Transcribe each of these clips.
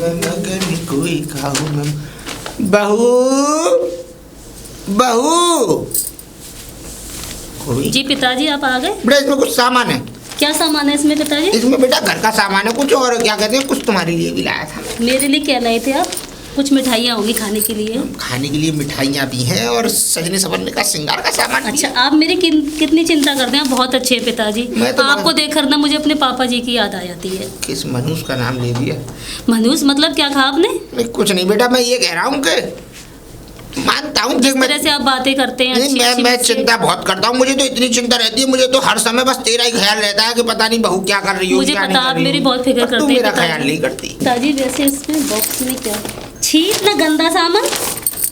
मैं मगर कोई खाऊं मैं। बहू बहू। जी पिताजी आप आ गए। बेटा इसमें कुछ सामान है। क्या सामान है इसमें पिताजी? इसमें बेटा घर का सामान है कुछ, और क्या कहते हैं, कुछ तुम्हारे लिए भी लाया था। मेरे लिए क्या लाए थे आप? कुछ मिठाइयाँ होंगी खाने के लिए। खाने के लिए मिठाइयाँ भी हैं और सजने संवरने का श्रृंगार का सामान। अच्छा आप मेरी कितनी चिंता करते हैं, बहुत अच्छे हैं पिताजी। मैं तो आपको देखकर ना मुझे अपने पापा जी की याद आ जाती है। किस मनुष का नाम ले दिया? मनुष मतलब क्या कहा आपने? नहीं कुछ नहीं बेटा, मैं ये कह रहा हूँ कि मानता हूँ जिस तरह से आप बातें करते हैं। मैं चिंता बहुत करता हूँ, मुझे तो इतनी चिंता रहती है, मुझे तो हर समय बस तेरा ही ख्याल रहता है कि पता नहीं बहू क्या कर रही हो। मुझे पता आप मेरी बहुत फिक्र करते हैं। मेरा ख्याल नहीं करती पिताजी। वैसे इसमें बॉक्स में क्या? छी इतना गंदा सामान।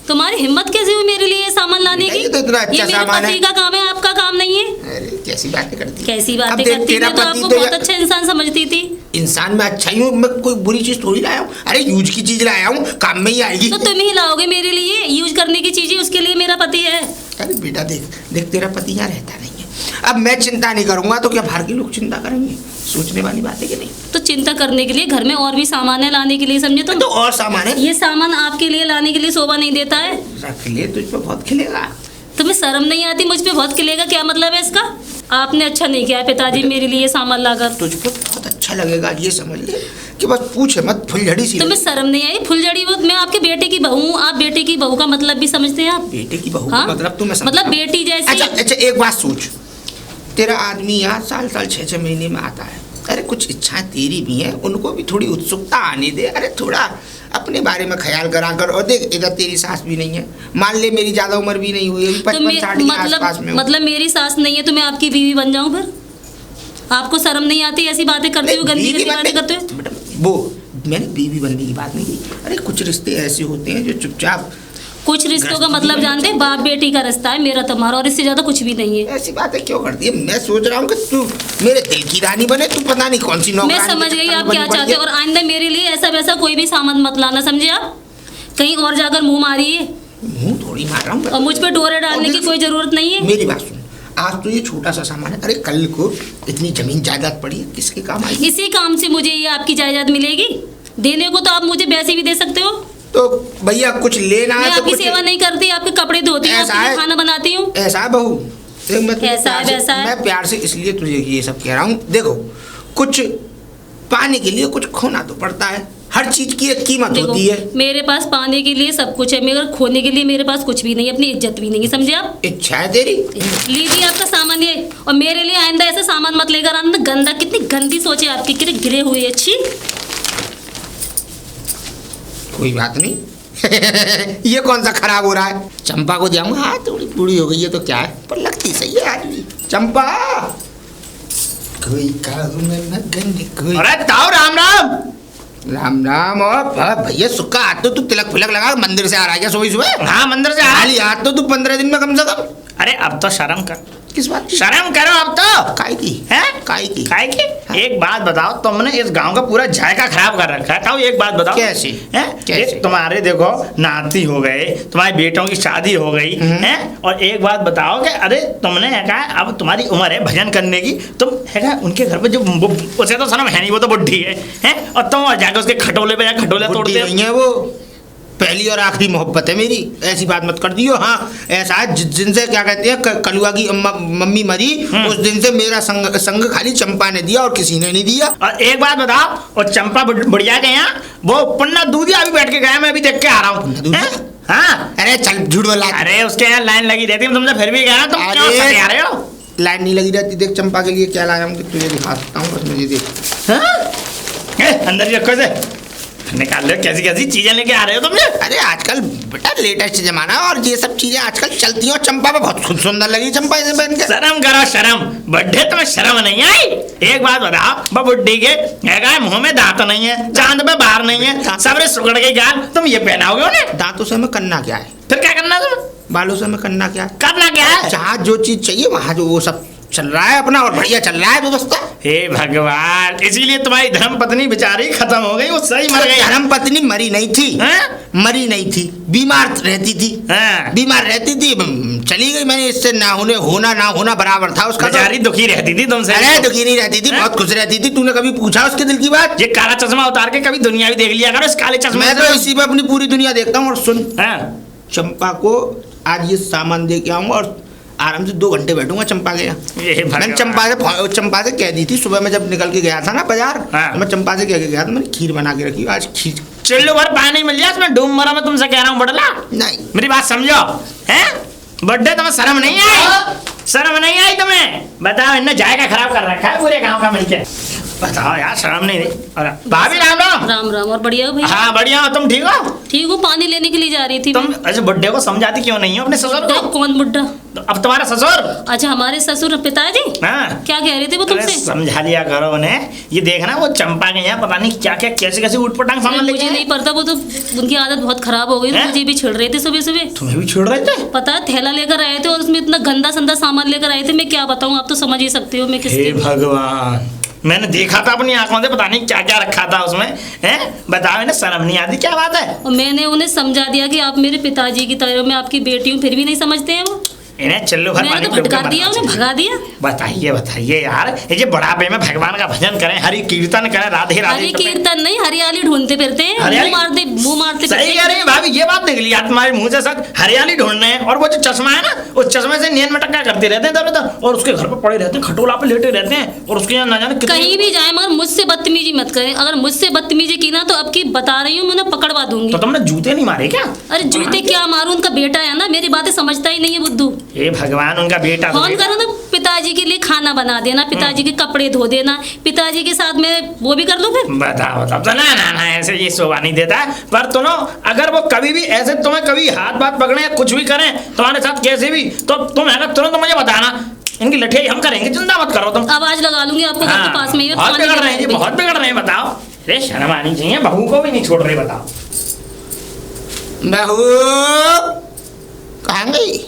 तुम्हारी हिम्मत कैसी हुई मेरे लिए सामान लाने की? ये तो इतना अच्छा सामान है। का काम है, आपका काम नहीं है। अरे कैसी बातें करती, कैसी बातें करती? मैं तो आपको बहुत अच्छा इंसान समझती थी। इंसान में अच्छा ही हूँ मैं, कोई बुरी चीज थोड़ी लाया हूँ। अरे यूज की चीज लाया हूँ, काम में ही आएगी। तो तुम ही लाओगे मेरे लिए यूज करने की चीजें, उसके लिए मेरा पति है। अरे बेटा देख देख तेरा पति यहाँ रहता नहीं है, अब मैं चिंता नहीं करूंगा तो क्या बाहर के लोग चिंता करेंगे? सोचने वाली बात है कि नहीं? तो चिंता करने के लिए घर में और भी सामान है लाने के लिए, समझे तुम? तो और सामान है। ये सामान आपके लिए लाने के लिए शोभा नहीं देता है। रख ले, तुझ पे बहुत खिलेगा। तुम्हें शर्म नहीं आती? मुझ पे बहुत खिलेगा, क्या मतलब है इसका? आपने अच्छा नहीं किया पिताजी मेरे लिए सामान लाकर। तुझ पे बहुत अच्छा लगेगा, ये समझ ले कि बस पूछे मत, फुलझड़ी सी। तुम्हें शर्म नहीं आई? फुलझड़ी? वो मैं आपके बेटे की बहू हूँ, आप बेटे की बहू का मतलब भी समझते हैं आप? बेटे की बहू हाँ? मतलब तुम्हें मतलब बेटी जैसी। अच्छा एक बात सोच, तेरा आदमी यहाँ साल 6-6 महीने में आता है। अरे कुछ इच्छाएं तेरी भी हैं, उनको भी थोड़ी उत्सुकता आने दे। अरे थोड़ा अपने बारे में ख्याल करा कर। और देख इधर तेरी सास भी नहीं है, मान ले मेरी ज्यादा उम्र भी नहीं हुई, 55-60 के आसपास में। मतलब मेरी सास नहीं है तो मैं आपकी बीवी बन जाऊं फिर? आपको शर्म नहीं आती ऐसी बातें करते हुए, गंदी गंदी बातें करते हुए? वो मैंने बीवी बनने की बात नहीं की। अरे कुछ रिश्ते ऐसे होते हैं जो चुपचाप। कुछ रिश्तों का मतलब जानते हैं? बाप बेटी का रिश्ता है मेरा तुम्हारा, और इससे ज्यादा कुछ भी नहीं है। ऐसी बातें क्यों करती है? मैं सोच रहा हूँ कि तू मेरे दिल की रानी बने, तू पता नहीं कौन सी नौकरानी। मैं समझ गई आप क्या चाहते हो, और आइंदा मेरे लिए ऐसा वैसा कोई भी सामान मत लाना, समझे आप? कहीं और जाकर मुंह मारिए। मुंह थोड़ी मार रहा हूँ, और मुझ पर डोरे डालने की कोई जरूरत नहीं है। मेरी बात सुन, आज तो ये छोटा सा सामान है, अरे कल को इतनी जमीन जायदाद पड़ी है, किसके काम आएगी? इसी काम से मुझे ये आपकी जायदाद मिलेगी? देने को तो आप मुझे वैसे भी दे सकते हो। तो भैया कुछ लेना है मैं तो आपकी कुछ... सेवा नहीं करती, आपके कपड़े धोती हूँ, आपके लिए खाना बनाती हूँ। ऐसा है बहू, मैं प्यार से इसलिए तुझे ये सब कह रहा हूँ। देखो कुछ पाने के लिए कुछ खोना तो पड़ता है, हर चीज की एक कीमत होती है। मेरे पास पाने के लिए सब कुछ है, मगर खोने के लिए मेरे पास कुछ भी नहीं, अपनी इज्जत भी नहीं है, समझे आप? इच्छा है तेरी? लीजिए आपका सामान ये, और मेरे लिए आइंदा ऐसा सामान मत लेकर आना। गंदा, कितनी गंदी सोच है आपकी, कितने गिरे हुए। अच्छी कोई बात नहीं ये कौन सा खराब हो रहा है? चंपा को जाऊंगा, हाँ थोड़ी बूढ़ी हो गई है तो क्या है, पर लगती सही है आदमी। चंपा कोई कोई। अरे ताऊ राम राम। राम राम। और भैया सुक्का हाथ तो तू तिलक फिलक लगा मंदिर से आ रहा है क्या सुबह सुबह? हाँ मंदिर से आ रही। हाथ तो तू 15 दिन में कम से कम। अरे अब तो शर्म कर। किस बात की? शर्म करो अब तो। काय की है? काय की? काय की? हाँ? एक बात बताओ, तुमने इस गांव का पूरा जायका खराब कर रखा है। ताऊ एक बात बताओ। कैसे? है? कैसे? तुम्हारे देखो नाती हो गए, तुम्हारे बेटों की शादी हो गई है, और एक बात बताओ कि अरे तुमने कहा अब तुम्हारी उम्र है भजन करने की, तुम है उनके घर पे जो उसे तो शर्म है नहीं, वो तो बुढ़ी है, और तुम जाके उसके खटोले पे खटोले तोड़ते हो। वो पहली और आखिरी मोहब्बत है मेरी, ऐसी बात मत कर दियो। हाँ ऐसा है, जिस दिन से क्या कहते हैं कलुआ की मम्मी मरी, उस दिन से मेरा संग खाली चंपा ने दिया और किसी ने नहीं दिया। और एक बात बताओ, और चंपा बुढ़िया के यहाँ वो पन्ना दूधिया अभी बैठ के गया, मैं अभी देख के आ रहा हूँ। हाँ अरे चल झूठ बोला। अरे उसके यहाँ लाइन लगी रहती है, तुमसे फिर भी गया, तुम क्यों सटे आ रहे हो? लाइन नहीं लगी रहती। देख चंपा के लिए क्या लाया हूँ, तुझे दिखा सकता हूँ, बस मुझे देख। अंदर ही रखो से निकाल लो, कैसी कैसी चीजें लेके आ रहे हो तुम? अरे आजकल बेटा लेटेस्ट जमाना है और ये सब चीजें आजकल चलती हैं, और चंपा पे बहुत सुंदर लगी चंपा इसे पहन के। शर्म करो शर्म, बड्ढे तुम्हें शर्म नहीं आई? एक बात बताओ, बुड्ढी के मुंह में दांत नहीं है, चांद पे बाहर नहीं है, सबरे सुगड़ के गाल, तुम ये पहनाओगे उन्हें? दांतों से हमें करना क्या है? फिर क्या करना तुम? बालों से हमें करना क्या है? करना क्या है? जहाँ जो चीज चाहिए वहाँ जो वो सब चल रहा है अपना, और बढ़िया चल रहा है व्यवस्था। हे भगवान, इसीलिए तुम्हारी धर्म पत्नी बेचारी खत्म हो गई, वो सही मर गई। धर्म पत्नी मरी नहीं थी, मरी नहीं थी, बीमार रहती थी, बीमार रहती थी, चली गई। मैंने इससे ना होना बराबर था उसका। बेचारी दुखी रहती थी तुमसे। अरे दुखी नहीं रहती थी, बहुत खुश रहती थी। तूने कभी पूछा उसके दिल की बात? ये काला चश्मा उतार के कभी दुनिया भी देख लिया करो इस काले चश्मे। मैं तो इसी पे अपनी पूरी दुनिया देखता हूँ। और सुन, चंपा को आज ये सामान दे के आऊंगा और आराम से 2 घंटे बैठूंगा चंपा के यहाँ। मैंने चंपा से कह दी थी, सुबह में जब निकल के गया था ना बाजार, तो मैं चंपा से कह के गया था, मैंने खीर बना के रखी, आज खीर। चलो भर पानी मिल गया इसमें डूब मरा। मैं तुमसे कह रहा हूँ बड़ला, नहीं मेरी बात समझो। हैं बर्थडे तुम्हें शर्म नहीं आई? शर्म नहीं आई तुम्हें? बताओ, इन्हें जायका खराब कर रखा है पूरे गांव का मिलके। बताओ यार, शर्म नहीं। अरे भाभी राम राम। राम राम। और बढ़िया हो भैया? हाँ बढ़िया हो, तुम ठीक हो? ठीक हूँ, पानी लेने के लिए जा रही थी। तुम ऐसे बुड्ढे को समझाती क्यों नहीं हो अपने ससुर को? कौन बुड्ढा? अब तुम्हारा ससुर। अच्छा, हमारे ससुर पिताजी क्या कह रहे थे वो तुमसे? समझा लिया करो उन्हें। ये देखना, वो चंपा के यहाँ पता नहीं क्या क्या कैसे उठपटांग सामान लेके। मुझे नहीं पता, वो तो उनकी आदत बहुत खराब हो गई। मुझे भी छिड़ रहे थे सुबह सुबह। तुम्हें भी छिड़ रहे थे? पता है, थैला लेकर आए थे और उसमें इतना गंदा संदा सामान लेकर आए थे। मैं क्या बताऊँ, आप तो समझ ही सकते हो मैं किसके। भगवान, मैंने देखा था अपनी आंखों से, पता नहीं क्या क्या रखा था उसमें। हैं बताओ, इन्हें शर्म नहीं आती? क्या बात है? और मैंने उन्हें समझा दिया कि आप मेरे पिताजी की तरह, मैं आपकी बेटी हूँ, फिर भी नहीं समझते हैं वो। इन्हें चलो भर मैंने तो भटका दिया, उन्हें भगा दिया। बताइए यार, ये बुढ़ापे में भगवान का भजन करें, हरि कीर्तन करें, राधे राधे। हरि कीर्तन नहीं, हरियाली ढूंढते फिरते हैं, मुंह मारते। सही कह रही है भाभी, ये बात निकली तुम्हारे मुंह से सच। हरियाली ढूंढने हैं, और वो जो चश्मा है ना, उस चश्मे से नींद में टक्का करते रहते हैं इधर, और उसके घर पर पड़े रहते हैं, खटोला पे लेटे रहते हैं, और उसके यहाँ ना जाने कहीं भी जाए, मगर मुझसे बदतमीजी मत करें। अगर मुझसे बदतमीजी की ना, तो अब की बता रही हूँ, मैं उन्हें पकड़वा दूंगी। तो तुमने जूते नहीं मारे क्या? अरे जूते क्या मारूं, उनका बेटा है ना, मेरी बातें समझता ही नहीं है बुद्धू। हे भगवान, उनका बेटा फोन करो ना, पिताजी के लिए खाना बना देना, पिताजी के कपड़े धो देना, पिताजी के साथ में वो भी कर लो फिर। बताओ तो ना ऐसे ये शोभा नहीं देता। पर सुनो, अगर वो कभी भी ऐसे तुम्हें कभी हाथ बात पकड़े या कुछ भी करें तुम्हारे साथ कैसे भी, तो तुम है ना तुरंत मुझे बताना। इनकी लठियाई हम करेंगे, चिंता मत करो तुम। आवाज लगा लूंगी आपको घर के पास में ही। बहुत बिगड़ रहे हैं, बहुत बिगड़ रहे हैं। बताओ, अरे शर्म आनी चाहिए, बहू को भी नहीं छोड़ रहे। बताओ बहू कहाँ गई?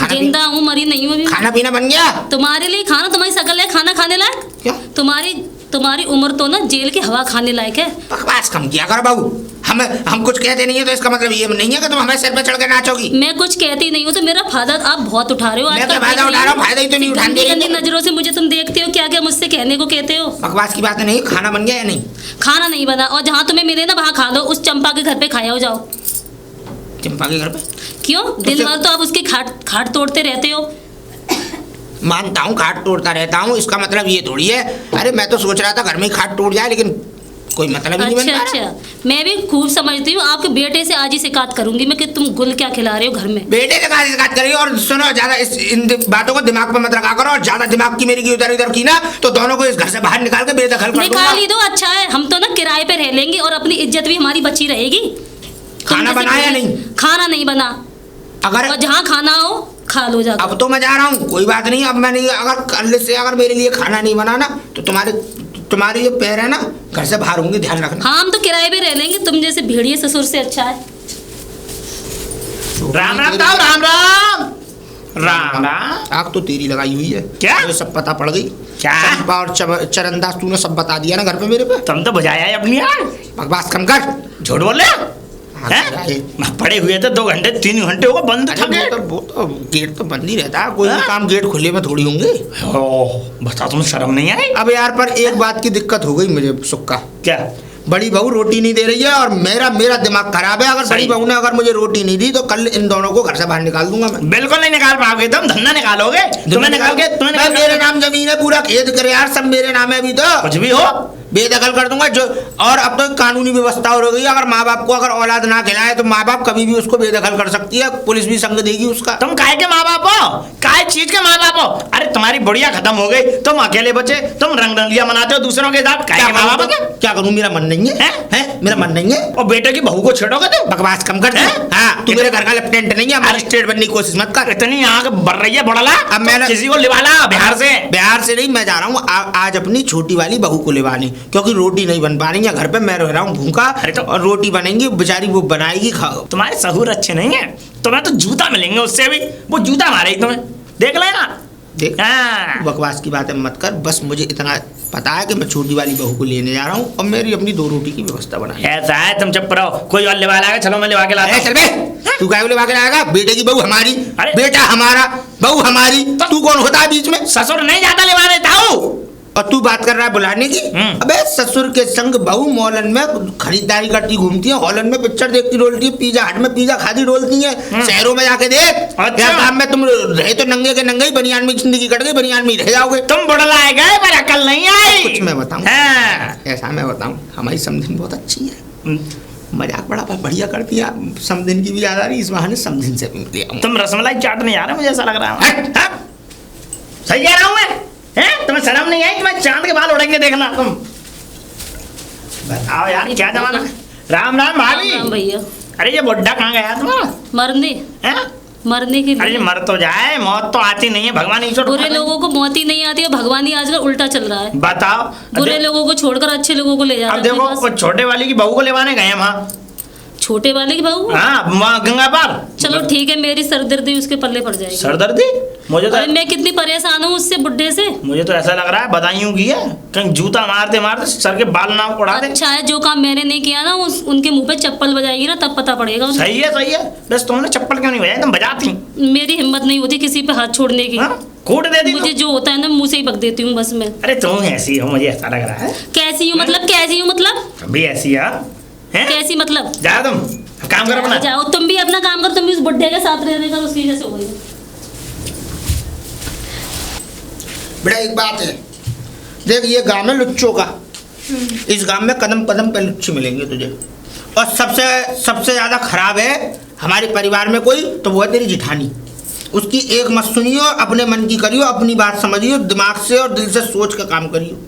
जिंदा हूँ, मरी नहीं हूँ। खाना पीना बन गया? तुम्हारे लिए खाना, तुम्हारी शकल है खाना खाने लायक? क्या? तुम्हारी उम्र तो ना जेल की हवा खाने लायक है। बकवास कम किया कर बाबू। हम कुछ कहते नहीं है तो इसका मतलब ये नहीं है कि तुम हमें सिर पे चढ़ के नाचोगी। मैं कुछ कहती नहीं हूँ, तो मेरा फायदा आप बहुत उठा रहे हो। मैं फायदा उठा रहा हूँ? फायदा ही तो नहीं उठाने गंदी नजरों से मुझे तुम देखते हो, क्या क्या मुझसे कहने को कहते हो। बकवास की बात नहीं। खाना बन गया या नहीं? खाना नहीं बना, और जहाँ तुम्हें मिले ना वहाँ खा लो। उस चंपा के घर पे खाया हो जाओ। चंपा के घर पे क्यों? दिन भर तो आप उसकी खाट तोड़ते रहते हो। मानता हूँ खाट तोड़ता रहता हूँ, इसका मतलब ये थोड़ी है। अरे मैं तो सोच रहा था घर में ही खाट टूट जाए, लेकिन कोई मतलब ही नहीं बनता। अच्छा, मैं भी खूब समझती हूँ। आपके बेटे से आज ही शिकायत करूंगी मैं कि तुम गुल क्या खिला रहे हो घर में। बेटे से कहाँ शिकायत करेगी? और सुनो, ज्यादा इन बातों को दिमाग पर मत रखा करो, और ज्यादा दिमाग की मेरी की उधर इधर की ना, तो दोनों को इस घर से बाहर निकाल के बेदखल कर दूंगा। निकाल ही दो, अच्छा है। हम तो ना किराए पे रह लेंगे और अपनी इज्जत भी हमारी बची रहेगी। खाना बनाया नहीं? खाना नहीं बना। अगर और जहाँ खाना हो खा लो जाकर। अब तो मैं जा रहा हूँ, कोई बात नहीं। अब मैं नहीं, अगर कल से अगर मेरे लिए खाना नहीं बनाना तो तुम्हारे ये पैर है ना, घर से बाहर होंगे, ध्यान रखना। हाँ, हम तो किराए पे रह लेंगे। तुम जैसे भेड़िए ससुर से अच्छा है। राम राम दाऊ, राम राम राम राम। आग तो तेरी लगाई हुई है। क्या? मुझे सब पता पड़ गई। क्या? चंपा और चरणदास तूने सब बता दिया ना घर पे मेरे पे। तुम तो बुझाया है अपनी आग। बकवास कम कर। झूठ बोल रहे हो? पड़े हुए थे 2 घंटे 3 घंटे होगा बंद था गेट। वो तो गेट तो बंद ही रहता है, कोई भी काम गेट खुले में थोड़ी होंगे। बता, तुम शर्म नहीं आई? अब यार पर एक बात की दिक्कत हो गई मुझे सुक्का। क्या? बड़ी बहू रोटी नहीं दे रही है, और मेरा दिमाग खराब है। अगर बड़ी बहू ने अगर मुझे रोटी नहीं दी तो कल इन दोनों को घर से बाहर निकाल दूंगा मैं। बिल्कुल नहीं निकाल पाओगे तुम। धंधा निकालोगे तुम्हें निकाल के मेरे नाम जमीन है, पूरा खेत करे यार, सब मेरे नाम है। अभी तो कुछ भी हो बेदखल कर दूंगा जो। और अब तो कानूनी व्यवस्था हो गई, अगर माँ बाप को अगर औलाद ना खिलाए तो माँ बाप कभी भी उसको बेदखल कर सकती है, पुलिस भी संग देगी उसका। तुम काहे के माँ बाप हो? काहे चीज के माँ बाप हो? अरे तुम्हारी बुढ़िया खत्म हो गई, तुम अकेले बचे, तुम रंगरलिया मनाते हो दूसरों के साथ। काहे के माँ बाप हो? क्या करूँ? मेरा मन नहीं है, मेरा मन नहीं है। और बेटे की बहू को छेड़ोगे तुम? बकवास कम कर। हाँ, तू मेरे घर का लेफ्टिनेंट नहीं है, मजिस्ट्रेट बनने की कोशिश मत कर। इतनी आग बढ़ रही है बड़ला। अब मैंने किसी को लिवाला बिहार से नहीं, मैं जा रहा हूँ आज अपनी छोटी वाली बहू को लिवाने, क्योंकि रोटी नहीं बन पा रही है घर पे। मैं रह रहा हूँ भूखा, और रोटी बनेंगी बेचारी, वो बनाएगी, खाओ। तुम्हारे सहूर अच्छे नहीं है, तुम्हें तो जूता मिलेंगे उससे भी। वो जूता मारेगी तुम्हें। देख लेना। देख हाँ। बकवास की बातें मत कर, बस मुझे इतना पता है कि मैं छोटी वाली बहू को लेने जा रहा हूँ और मेरी अपनी 2 रोटी की व्यवस्था बनाई। ऐसा है, तुम चुप रहो, कोई और लेवा लाएगा, चलो मैं लेवा के लाता हूं। चल बे, तू क्या लेवा के लाएगा? बेटे की बहू हमारी, अरे। बेटा हमारा, बहू हमारी, तू कौन होता है बीच में? ससुर नहीं जाता लेवा देता हूँ। और तू बात कर रहा है बुलाने की? अबे ससुर के संग बहू मॉलन में खरीदारी करती घूमती है, हॉलन में पिक्चर देखती डोलती है, पिज्जा हट में पिज्जा खाती डोलती है। शहरों में जाके देख, अच्छा। क्या काम में तुम रहे तो नंगे के नंगे ही, बनियान में जिंदगी कट गई, बनियान में ही रह जाओगे। तुम बुढ़लाए गए पर अकल नहीं आई। कुछ मैं बताऊं, हाँ। ऐसा मैं बताऊं, हमारी समधिन बहुत अच्छी है, मजाक बड़ा बढ़िया करती है। समधिन की भी याद आ रही, इस बहाने समधिन से भी मिल गया। तुम रसमलाई चाट नहीं आ रहा, मुझे ऐसा लग रहा है। हट, हाँ? सही कह रहा हूँ मैं, हैं? तुम्हें शर्म नहीं आई? तुम्हें चांद के बाल उड़ेंगे देखना तुम। बताओ यार क्या जमाना है। राम राम भाभी। राम भैया। अरे ये बुड्ढा कहाँ गया तुम्हारा? मरने हैं? मरने के अरे लिए। मर तो जाए, मौत तो आती नहीं है, भगवान ईश्वर बुरे उठा ले। लोगों को मौत ही नहीं आती है, भगवान ही आजकल उल्टा चल रहा है। बताओ। बुरे लोगों को छोड़कर अच्छे लोगों को ले जाता अब है देखो अपने वो पास। छोटे वाली की बहू को लेवाने गए हम। हाँ छोटे वाले की बहू। हाँ, वहाँ गंगा पार। चलो ठीक है, मेरी सरदर्दी उसके पल्ले पड़ जाएगी। सरदर्दी? मुझे अरे तो मैं कितनी परेशान हूँ उससे बुड्ढे से। मुझे तो ऐसा लग रहा है बदायूं की है, कहीं जूता मारते मारते सर के बाल ना उड़ा दे। अच्छा है, जो काम मैंने नहीं किया ना, उनके मुंह पे चप्पल बजाएगी ना, तब पता पड़ेगा उन्हें। सही है। बस तुमने चप्पल क्यों नहीं बजाई? तुम बजाती। मेरी हिम्मत नहीं होती किसी पे हाथ छोड़ने की। हाँ? कूट दे दी मुझे तुम। जो होता है ना मुंह से ही बक देती हूँ बस मैं। अरे तुम ऐसी हो, मुझे ऐसा लग रहा है। कैसी हूँ मतलब? कैसी हूँ मतलब? तुम भी ऐसी है। कैसी मतलब? जाओ तुम, अब काम करो अपना। जाओ तुम भी अपना काम करो, तुम भी उस बुड्ढे के साथ रहने का उसकी जैसे हो गई। बेटा एक बात है, देख ये गांव है लुच्चों का, इस गांव में कदम कदम पे लुच्चे मिलेंगे तुझे। और सबसे ज्यादा खराब है हमारे परिवार में कोई, तो वो है तेरी जिठानी। उसकी एक मत सुनियो, अपने मन की करियो, अपनी बात समझियो, दिमाग से और दिल से सोच का काम करियो।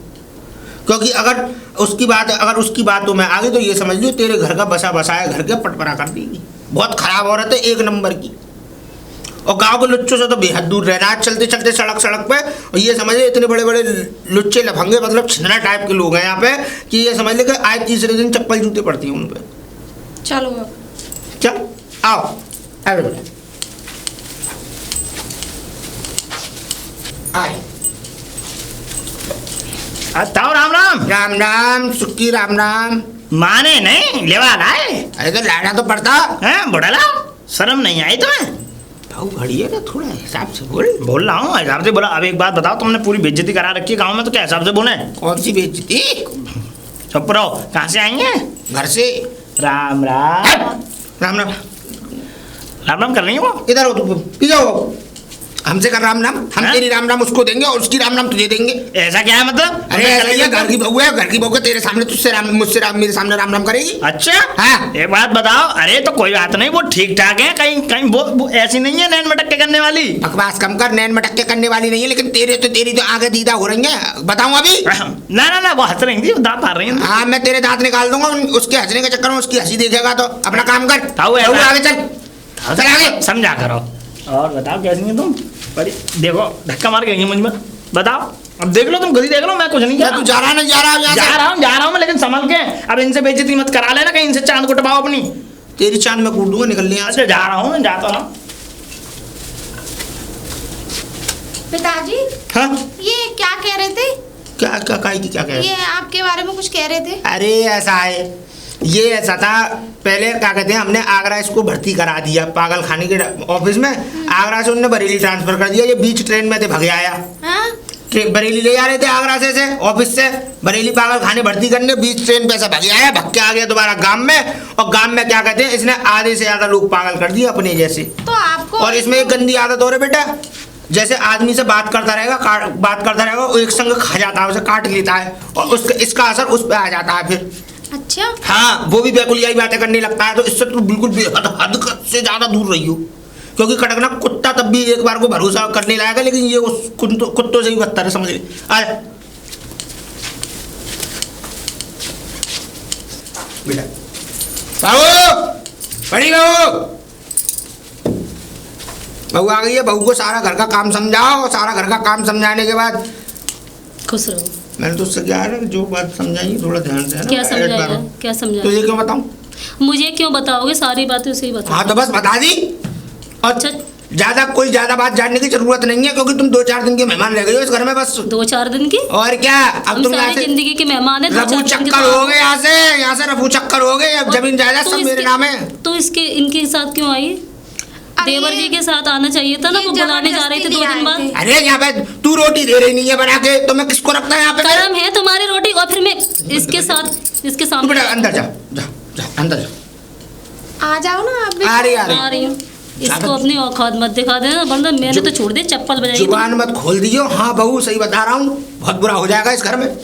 क्योंकि अगर उसकी बातों में आगे तो ये समझ लियो तेरे घर का बसा बसाया घर के पटपरा कर देगी। बहुत खराब औरत है, 1 नंबर की। और गांव के लुच्चों से तो बेहद दूर रहना है। चलते चलते सड़क पे, और ये समझ ले इतने बड़े बड़े लुच्चे लफंगे, मतलब छिंदरा टाइप के लोग हैं यहाँ पे, कि ये समझ ले कि आज तीसरे दिन चप्पल जूते पड़ती हैं उन पे। चलो चल आओ बेटा आए। ताऊ राम राम। राम राम सुक्की राम राम। माने नहीं लेवा लाए? अरे तो लाना तो पड़ता हैं बुढ़ला, शर्म नहीं आई तुम्हें? भाऊ घड़ी है ना, थोड़ा हिसाब से बोल। बोल रहा हूँ हिसाब से बोला। अब एक बात बताओ, तुमने पूरी बेइज्जती करा रखी है गाँव में, तो क्या हिसाब से बोले? कौन सी बेइज्जती? चुप रहो, कहाँ से आएंगे? घर से। राम राम। राम राम राम राम कर रही हो? इधर हो तू, पीछे हो। हमसे कर राम राम, हम हाँ? तेरी राम राम उसको देंगे और उसकी राम राम तुझे देंगे। ऐसा क्या है मतलब? अरे ऐसा ही है, घर की बहू है, घर की बहू के तेरे सामने तुझसे राम, मुझसे राम, मेरे सामने राम राम करेगी। अच्छा हाँ। एक बात बताओ। अरे तो कोई बात नहीं, वो ठीक ठाक है, कहीं कहीं वो ऐसी नहीं है नैन मटक के करने वाली। बकवास कम कर, नैन मटक के करने वाली नहीं है, लेकिन तेरी तो आगे दीदा हो रही है। बताऊं अभी? ना वो हंस रही थी, दांत आ रही है। हाँ मैं तेरे दांत निकाल दूंगा, उसके हंसने के चक्कर में उसकी हंसी देखेगा तो। अपना काम कर, ताऊ बहू ऐसा- आगे चल आगे। समझा करो। और बताओ कैसी है तुम? बड़ी देखो धक्का मार के गई मुझ में। बताओ, अब देख लो, तुम खुद ही देख लो, मैं कुछ नहीं क्या कह तू जा रहा नहीं जा रहा यहाँ से? जा रहा हूँ मैं, लेकिन संभल के। अब इनसे बेइज्जती मत करा लेना, कहीं इनसे चांद को टपाओ अपनी। तेरी चांद में कूट दूंगा, निकल यहाँ से। अच्छा जा रहा हूँ, मैं जाता रहा। पिताजी, हाँ ये क्या कह रहे थे? क्या क्या क्या कह रहे? ये आपके बारे में कुछ कह रहे थे। अरे ऐसा है, ये ऐसा था, पहले क्या कहते हैं, हमने आगरा इसको भर्ती करा दिया पागल खाने के ऑफिस में। आगरा से उन्होंने बरेली ट्रांसफर कर दिया। ये बीच ट्रेन में थे, भग आया। हाँ? बरेली ले जा रहे थे आगरा से ऑफिस से बरेली पागल खाने भर्ती करने, बीच ट्रेन पे ऐसा भग आया, भग के आ गया दोबारा गांव में। और गांव में क्या कहते हैं, इसने आधे से ज्यादा लोग पागल कर दिए अपने जैसे। तो आपको और इसमें एक गंदी आदत और है बेटा, जैसे आदमी से बात करता रहेगा वो एक संग खा जाता है, उसे काट लेता है, और उसका इसका असर उस पर आ जाता है फिर। अच्छा। हाँ, वो भी बेकुलियाई बातें करने लगता है। तो इससे तो बिल्कुल हद से ज्यादा दूर रही हो, क्योंकि कड़कना कुत्ता तब भी एक बार को भरोसा करने लायक है, लेकिन ये उस कुत्तों से भी बदतर है, समझ ले। बेटा बाबू, बड़ी बहू, बहू आ गई है। बहू को सारा घर का काम समझाओ। सारा घर का काम समझाने के बाद खुश रहो। मैंने तो उससे क्या है, जो बात समझाई थोड़ा ध्यान से। क्या समझाएगा? क्या तो समझाएगा? ये क्यों बताऊं? मुझे क्यों बताओगे? सारी बातें उसे ही बताओ। हाँ तो बस बता दी। और अच्छा ज्यादा कोई ज्यादा बात जानने की जरूरत नहीं है, क्योंकि तुम 2-4 दिन के मेहमान रह गए हो इस घर में बस। 2-4 दिन की? और क्या, अब हम तुम यहाँ सारी से जिंदगी के मेहमान है। रफू चक्कर हो गए, यहाँ से रफू चक्कर हो गए। अब जमीन जायदाद सब मेरे नाम है। तो इसके इनके साथ क्यों आई? देवर जी के साथ आना चाहिए था ना, वो बुलाने जा रहे थे 2 दिन बाद। अरे यहाँ पे तू रोटी दे रही नहीं है बना के, तो मैं किसको रखता है यहाँ पे? कर्म है तुम्हारी रोटी, और फिर मैं इसके साथ इसके सामने। बेटा अंदर जा, जा जा अंदर जा। आ जाओ ना आप भी। आ रही आ रही हूँ। इसको अपनी औकात मत दिखा देना, वरना मैंने तो छोड़ दी, चप्पल बजाई। जुबान मत खोल दियो। हाँ बहू सही बता रहा हूँ, बहुत बुरा हो जाएगा इस घर में।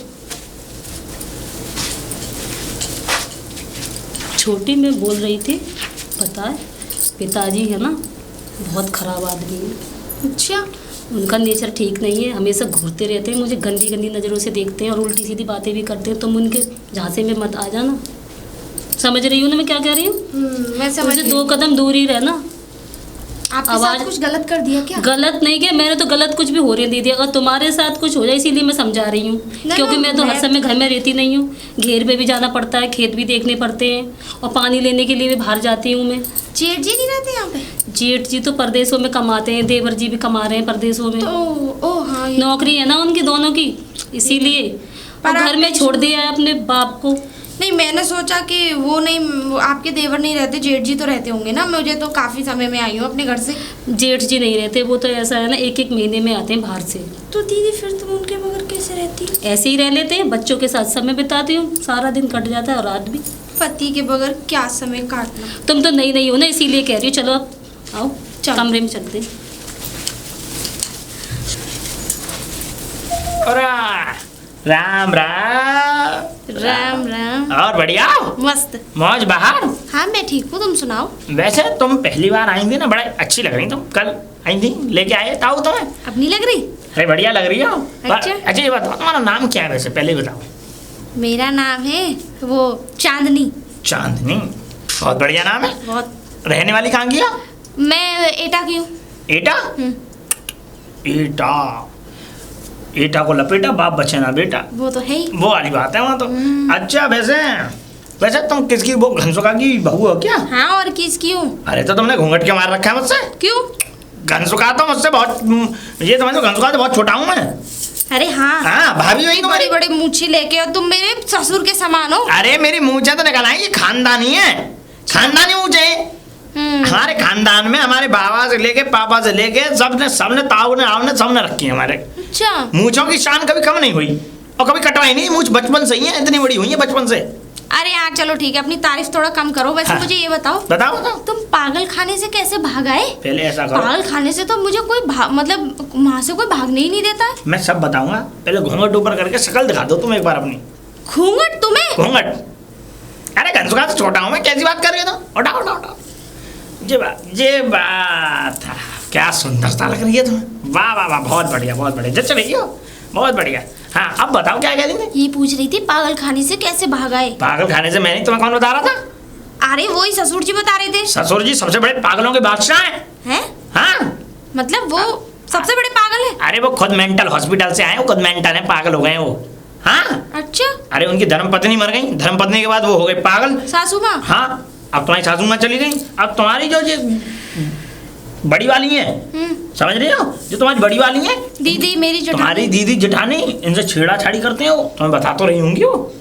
छोटी मैं बोल रही थी, पता है पिताजी है ना बहुत खराब आदमी है। अच्छा। उनका नेचर ठीक नहीं है, हमेशा घूरते रहते हैं, मुझे गंदी गंदी नज़रों से देखते हैं और उल्टी सीधी बातें भी करते हैं। तुम उनके झांसे में मत आ जाना। समझ रही हूँ ना मैं क्या कह रही हूँ? मैं समझ मुझे रही 2 कदम दूर ही रहना। आपके साथ कुछ गलत कर दिया क्या? गलत नहीं किया मैंने, तो गलत कुछ भी हो रही दीदी। अगर तुम्हारे साथ कुछ हो जाए इसीलिए मैं समझा रही हूँ, क्योंकि मैं तो हर समय घर में रहती नहीं हूँ, घेर पे भी जाना पड़ता है, खेत भी देखने पड़ते हैं, और पानी लेने के लिए भी बाहर जाती हूँ मैं। जेठ जी नहीं रहते यहाँ पे? जेठ जी तो परदेशों में कमाते हैं, देवर जी भी कमा रहे हैं परदेशों में। तो हाँ, नौकरी है ना उनकी दोनों की, इसीलिए। और घर में छोड़ दिया है अपने बाप को। नहीं, मैंने सोचा कि वो नहीं, वो आपके देवर नहीं रहते, जेठ जी तो रहते होंगे ना। मुझे तो काफी समय में आई हूँ अपने घर से। जेठ जी नहीं रहते, वो तो ऐसा है ना 1-1 महीने में आते हैं बाहर से। तो दीदी फिर तुम उनके बगैर कैसे रहती? ऐसे ही रह लेते हैं, बच्चों के साथ समय बिताती हूँ, सारा दिन कट जाता है और रात भी। पति के बगैर क्या समय काटना। तुम तो नई हो ना, इसीलिए कह रही हूँ। चलो अब आओ, कमरे में चलते हैं। राम राम। राम राम। और बढ़िया? मस्त मौज बाहर? हाँ मैं ठीक हूँ, तुम सुनाओ। वैसे तुम पहली बार आई थी ना, बड़ा अच्छी लग रही तुम। कल आई थी, लेके आए ताऊ तुम्हें। अब नहीं लग रही? अरे बढ़िया लग रही हो। अच्छा। अच्छा ये बताओ तुम्हारा नाम क्या है वैसे, पहले बताओ। मेरा नाम है वो चांदनी। चांदनी? बहुत बढ़िया नाम है। बहुत। रहने वाली कहाँ की हो? मैं एटा की हूँ। एटा? एटा एटा को लपेटा बाप बचे ना बेटा, वो तो है ही। वो वाली बात है वहाँ तो। अच्छा वैसे वैसे तुम किसकी, वो घनसुखा की बहू हो क्या? हाँ, और किसकी हूँ? अरे तो तुमने घूंघट के मार रखा है मुझसे। क्यों? घनसुखा तो मुझसे बहुत, ये समझो घनसुखा तो बहुत छोटा हूँ मैं। अरे हाँ। हाँ भाभी वही बड़ी बड़ी मूछी लेके, और तुम मेरे ससुर के समान हो। अरे मेरी मूछें तो निकल आई, ये खानदानी है, खानदानी मूछें। हमारे खानदान में हमारे बाबा से लेके पापा से लेके सबने ताऊ ने आओ ने सबने रखी है हमारे। अच्छा। मूछों की शान कभी कम नहीं हुई और कभी कटवाई नहीं, मूछ बचपन से ही है, इतनी बड़ी हुई है बचपन से। अरे यार चलो ठीक है, अपनी तारीफ थोड़ा कम करो। वैसे हाँ। मुझे ये बताओ, बताओ तुम पागल खाने से कैसे भाग आए? पहले ऐसा करो, पागल खाने से तो मुझे कोई मतलब वहाँ से कोई भागने ही नहीं देता है। मैं सब बताऊंगा, पहले घूंघट ऊपर करके शक्ल दिखा दो तुम एक बार अपनी। घूंघट तुम्हें? घूंघट? अरे घनसुखा से छोटा हूँ मैं, कैसी बात कर रही हो तुम? उठाओ उठाओ उठाओ। ये बात क्या सुंदरता लग रही है तुम्हें। वाह वाह वाह, बहुत बढ़िया बहुत बढ़िया, जच रही हो, बहुत बढ़िया। हाँ अब बताओ क्या कह रही थी? ये पूछ रही थी पागल खाने से कैसे भाग आए। पागल खाने से मैंने तुम्हें कौन बता रहा था? अरे वही ससुर जी बता रहे थे। ससुर जी सबसे बड़े पागलों के बादशाह हैं। हाँ मतलब वो सबसे बड़े पागल है? अरे वो खुद मेंटल हॉस्पिटल से आए, वो खुद मेंटल है, पागल हो गए वो। हाँ अच्छा। अरे उनकी धर्मपत्नी मर गई, धर्मपत्नी के बाद वो हो गए पागल। सासू माँ? हाँ अब तुम्हारी सासू माँ चली गई, अब तुम्हारी जो बड़ी वाली है, समझ रही हो, जो तुम्हारी बड़ी वाली है दीदी, मेरी जेठानी, तुम्हारी दीदी जेठानी, इनसे छेड़ाछाड़ी करते हैं वो, तुम्हें बता तो रही होंगी वो।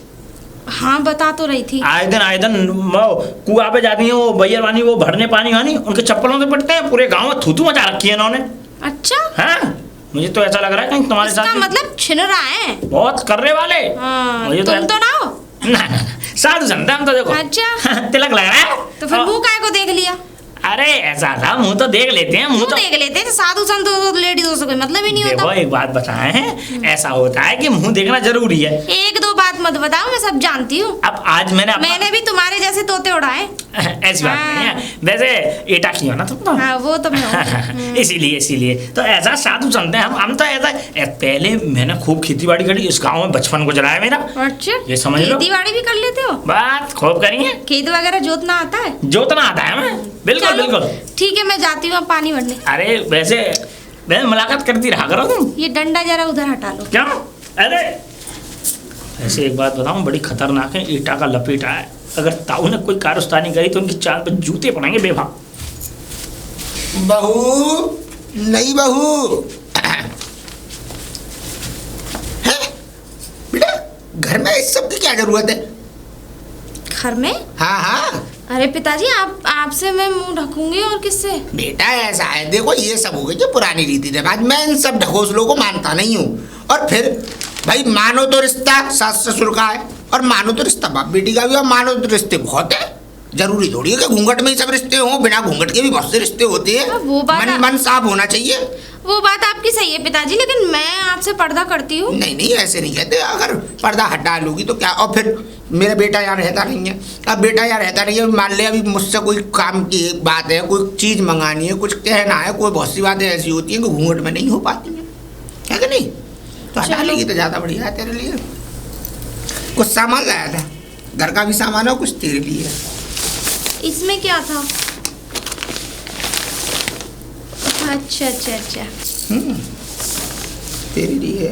हाँ बता तो रही थी। आए दिन वो कुआं पे जाती है वो भैया वानी, वो भरने पानी वानी, उनके चप्पलों से पिटते हैं, पूरे गांव में थूथू मचा रखी है इन्होंने। अच्छा। हाँ मुझे तो ऐसा लग रहा है कहीं तुम्हारे साथ मतलब छिन रहा है बहुत करने वाले। हाँ, मुझे तुम तो ना हो। ना साधु संत हम तो देखो। अच्छा। तिलक लग रहा है तो फिर मुंह काय को देख लिया? अरे ऐसा था, मुंह तो देख लेते हैं, मुंह तो देख लेते हैं, साधु संत तो लेडीजों से कोई मतलब ही नहीं होता। देखो एक बात बताएं हैं, ऐसा होता है कि मुंह देखना जरूरी है। एक दो बात मत बताओ, मैं सब जानती हूँ। अब आज मैंने भी तुम्हारे जैसे तोते उड़ाए। ऐसी बात नहीं है, वैसे एटा की हो ना तुम तो। हाँ वो तो मैं हूँ। इसीलिए तो ऐसा साधु संत हैं हम तो ऐसा। पहले मैंने खूब खेती बाड़ी करी इस गाँव में, बचपन गुजराया मेरा। अच्छा, ये समझ लो, खेती बाड़ी भी कर लेते हो? बात खूब करी है। खेत वगैरह जोतना आता है? जोतना आता है हमें, बिल्कुल बिल्कुल। ठीक है, मैं जाती हूँ पानी भरने। अरे वैसे मुलाकात करती रहा करो तुम। ये डंडा जरा उधर हटा लो। क्यों? अरे ऐसे एक बात बताऊं, बड़ी खतरनाक है, ईटा का लपेटा है, अगर ताऊ ने कोई कारस्तानी करी तो उनकी चाल पर जूते पड़ेंगे बेभाग। बहू, नई बहू है बेटा, घर में इस सब की क्या जरूरत है? घर में? हाँ हाँ अरे पिताजी, आपसे मैं मुंह ढकूंगी और किससे? बेटा ऐसा है, देखो ये सब हो गई जो पुरानी रीति रिवाज, मैं इन सब ढकोसलों को मानता नहीं हूँ। और फिर भाई मानो तो रिश्ता सास ससुर का है, और मानो तो रिश्ता बाप बेटी का भी, और मानो तो रिश्ते बहुत है। जरूरी थोड़ी है कि घूंघट में ही सब रिश्ते हों, बिना घूंघट के भी बहुत से रिश्ते होते हैं। वो बात मन साफ होना चाहिए। वो बात आपकी सही है पिताजी, लेकिन मैं आपसे पर्दा करती हूँ। नहीं नहीं, ऐसे नहीं कहते। अगर पर्दा हटा लूगी तो क्या, और फिर मेरा बेटा यहाँ रहता नहीं है। अब बेटा यहाँ रहता नहीं है, मान ले अभी मुझसे कोई काम की एक बात है, कोई चीज़ मंगानी है, कुछ कहना है, कोई बहुत सी बातें ऐसी होती हैं कि घूंघट में नहीं हो पाती हैं, है कि नहीं? तो हटा लेगी तो ज़्यादा बढ़िया है तेरे लिए। कुछ सामान लाया था, घर का भी सामान है, कुछ तेरे लिए। इसमें क्या था? अच्छा अच्छा अच्छा, तेरे लिए।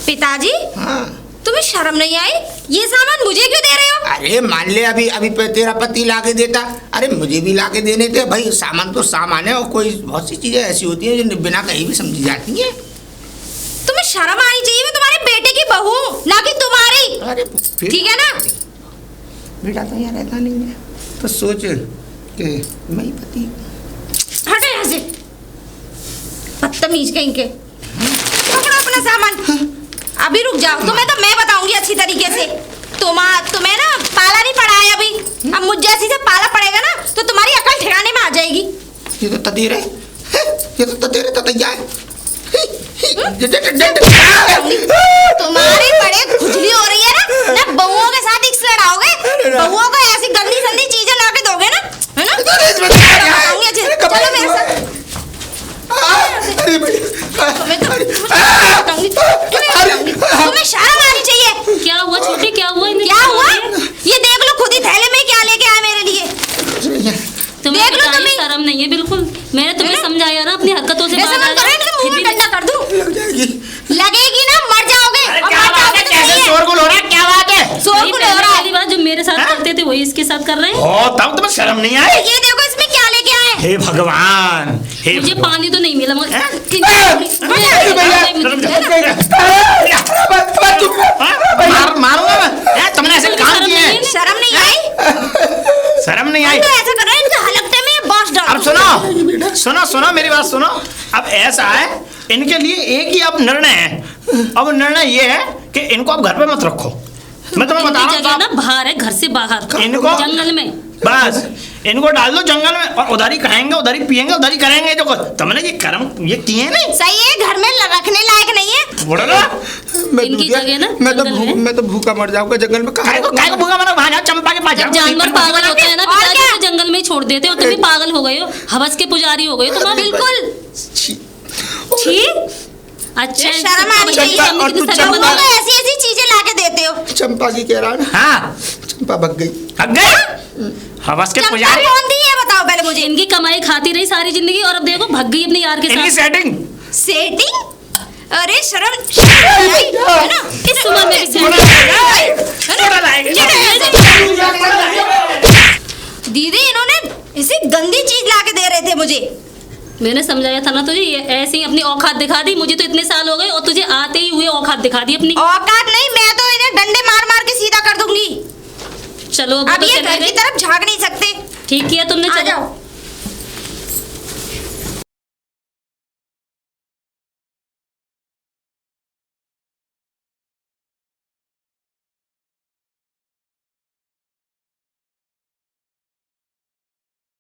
पिताजी हाँ तुम्हें शर्म नहीं आई? ये सामान मुझे क्यों दे रहे हो? अरे मान ले अभी अभी तेरा पति ला के देता, अरे मुझे भी ला के देने थे भाई। सामान तो सामान है, और कोई बहुत सी चीजें ऐसी होती हैं जो बिना कहीं भी समझी जाती हैं। तुम्हें शर्म आनी चाहिए, मैं तुम्हारे बेटे की बहू हूँ, ना कि तुम्हारी। अरे ठीक है ना? बेटा तो यहाँ रहता नहीं है, तो सोच कि मैं ही पति। हटो यहाँ से, बदतमीज कहीं के। पकड़ो अपना सामान। अभी रुक जाओ, तुम्हें तो मैं बताऊंगी अच्छी तरीके से। तुम्हें ना पाला नहीं पड़ा है अभी, अब मुझ जैसी से पाला पड़ेगा ना तो तुम्हारी अकल ठिकाने में आ जाएगी। ये तो ततेरे, ये तो ततेरे ततैया है। तुम्हारी बड़े खुजली हो रही है ना बहुओं के साथ इक्स लड़ाओगे, बहुओं को ऐसी गंदी संदी चीजें ला के दोगे ना, है ना? चलो मेरे साथ। तुम्हें शर्म आनी चाहिए। क्या हुआ छोटे, क्या हुआ? क्या हुआ? ये देख लो खुद ही थैले में क्या लेके आए मेरे लिए। तुम्हें देख लो तुम्हें शर्म नहीं है बिल्कुल। मैंने तुम्हें समझाया ना अपनी हरकतों से बाहर आ जाओ। मुंह में डंडा कर दूं? लगेगी ना, मर जाओगे। अरे क्या बात है, कैसे शोरगुल हो रहा है, क्या बात है? शोरगुल हो रहा है। पहली बात जो मेरे साथ करते थे वही इसके साथ कर रहे हैं। ओ तब तुम्हें शर्म नहीं आई? ये देखो इसमें क्या लेके आए। हे भगवान, हे मुझे भगवान। पानी तो नहीं मिला मगर मारूंगा मैं, तुमने ऐसे काम किए हैं? शर्म नहीं आई? शर्म नहीं आई? तो ऐसा कर रहे हैं, इनके हलकते में ये बॉस डाल। अब सुनो मेरी बात सुनो। अब ऐसा है, इनके लिए एक ही अब निर्णय है। अब निर्णय ये है कि इनको अब घर पे मत रखो। मैं तुम्हें बता जगह रहा ना हूँ, बाहर है, घर से बाहर, इनको जंगल में। बस इनको डाल दो जंगल में, और उधारी खाएंगे, उधारी पिएंगे, उधारी करेंगे। जो तुमने ये कर्म ये किए नहीं सही है, घर में रखने लायक नहीं है। बोलो ना, इनकी जगह ना मैं तो भूखा मर जाऊंगा जंगल में। काय को भूखा मरो, वहां जाओ, चंपा के पास जाओ। जानवर पागल होते हैं ना और पिताजी, क्या? तो जंगल में ही छोड़ देते हो। तुम भी पागल हो गए हो, हवस के पुजारी हो गए हो तुम। बिल्कुल। छी। अच्छा, ये शर्म आनी चाहिए। और तू तुम लोग ऐसी ऐसी चीजें लाके देते हो। चंपा की कह रहा है। हाँ चंपा भग गई। हग गए हवस के चंपा पुजारी। कौन दी है बताओ पहले मुझे। इनकी कमाई खाती रही सारी जिंदगी, और अब देखो भग गई अपने यार के इनकी साथ। Setting setting? अरे शर्म है ना? इस उम्र में भी दीदी इन्होंने ऐसी गंदी चीज लाके दे रहे थे मुझे। मैंने समझाया था ना तुझे, ये ऐसे ही अपनी औकात दिखा दी। मुझे तो इतने साल हो गए और तुझे आते ही हुए औकात दिखा दी अपनी। औकात नहीं, मैं तो इन्हें डंडे मार मार के सीधा कर दूंगी। चलो अब ये घर की तरफ झांक नहीं सकते। ठीक किया तुमने, आ चलो। जाओ।